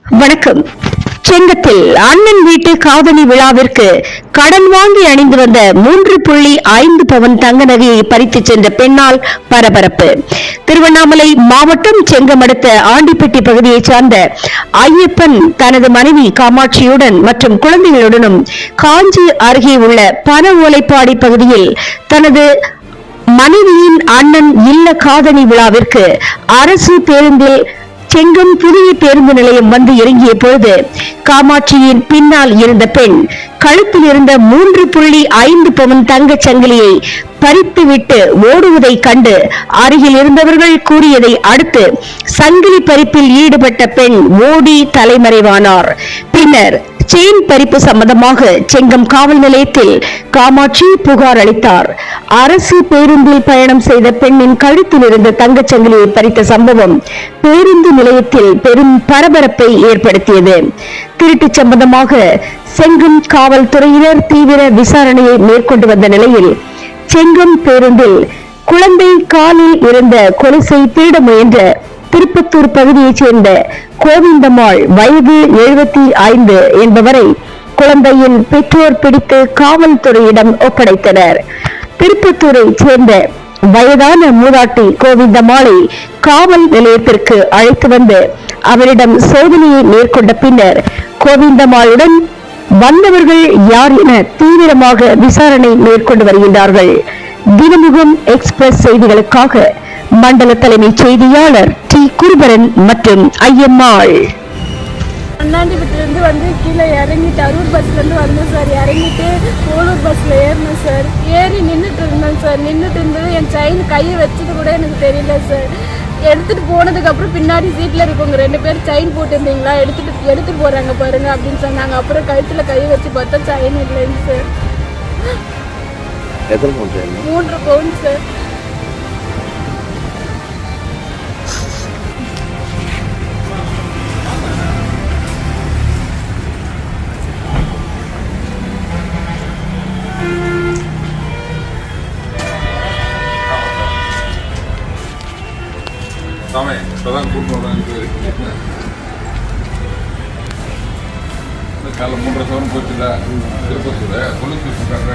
வணக்கம். செங்கத்தில் அண்ணன் வீட்டு காதணி விழாவிற்கு கடன் வாங்கி அணிந்து வந்த 3.5 பவன் தங்க நகையை பறித்து சென்ற பெண்ணால் பரபரப்பு. திருவண்ணாமலை மாவட்டம் செங்கம் அடுத்த ஆண்டிப்பட்டி பகுதியைச் சார்ந்த ஐயப்பன் தனது மனைவி காமாட்சியுடன் மற்றும் குழந்தைகளுடனும் காஞ்சி அருகே உள்ள பன ஓலைப்பாடி பகுதியில் தனது மனைவியின் அண்ணன் இல்ல காதணி விழாவிற்கு அரசு பேருந்தில் செங்கம் புதிய பேருந்து நிலையம் வந்து இறங்கிய பொழுது காமாட்சியின் பின்னால் இருந்த பெண் கழுத்தில் இருந்த 3.5 பவன் தங்கச் சங்கிலியை பறித்துவிட்டு ஓடுவதை கண்டு அருகில் இருந்தவர்கள் கூறியதை அடுத்து சங்கிலி பறிப்பில் ஈடுபட்ட பெண் ஓடி தலைமறைவானார். பின்னர் செயின் பறிப்பு சம்பந்தமாக செங்கம் காவல் நிலையத்தில் காமாட்சி புகார் அளித்தார். அரசு பேருந்தில் பயணம் செய்த பெண்ணின் கழுத்தில் இருந்த தங்கச்சங்கிலியை பறித்த சம்பவம் பேருந்து நிலையத்தில் பெரும் பரபரப்பை ஏற்படுத்தியது. திருட்டு சம்பந்தமாக செங்கம் காவல்துறையினர் தீவிர விசாரணையை மேற்கொண்டு வந்த நிலையில் செங்கம் பேருந்தில் குழந்தை காலில் இருந்த கொலுசை திருட முயன்ற திருப்பத்தூர் பகுதியைச் சேர்ந்த கோவிந்தம்மாள் வயது 75 என்பவரை குழந்தையின் பெற்றோர் பிடித்து காவல்துறையிடம் ஒப்படைத்தனர். திருப்பத்தூரை சேர்ந்த வயதான மூதாட்டி கோவிந்தம்மாளை காவல் நிலையத்திற்கு அழைத்து வந்து அவரிடம் சோதனையை மேற்கொண்ட பின்னர் கோவிந்தம்மாளுடன் வந்தவர்கள் யார் என தீவிரமாக விசாரணை மேற்கொண்டு வருகின்றார்கள். தினமுகம் எக்ஸ்பிரஸ் செய்திகளுக்காக மண்டல தலைமை செய்தியாளர் டி குருபரன் மற்றும் ஐயம்மாள். அண்ணாண்டிபட்டிலிருந்து வந்து கீழே இறங்கிட்டு அரூர் பஸ்ல இருந்து வந்தேன் சார். இறங்கிட்டு போலூர் பஸ்ல ஏறினேன் சார். ஏறி நின்றுட்டு இருந்தேன் சார். நின்றுட்டு இருந்தது என் செயின் கையை வச்சது கூட எனக்கு தெரியல சார். எடுத்துட்டு போனதுக்கு அப்புறம் பின்னாடி சீட்ல இருக்கவங்க 2 பேர் செயின் போட்டுருந்தீங்களா, எடுத்துட்டு போறாங்க பாருங்க அப்படின்னு சொன்னாங்க. அப்புறம் கழுத்துல கை வச்சு பார்த்தா செயின் இல்லைன்னு சார். 3 பவுன் சார். காலை 3.5 சவரம் போச்சுல திருப்பத்தூர் கொலுசு ஃபுல்லாக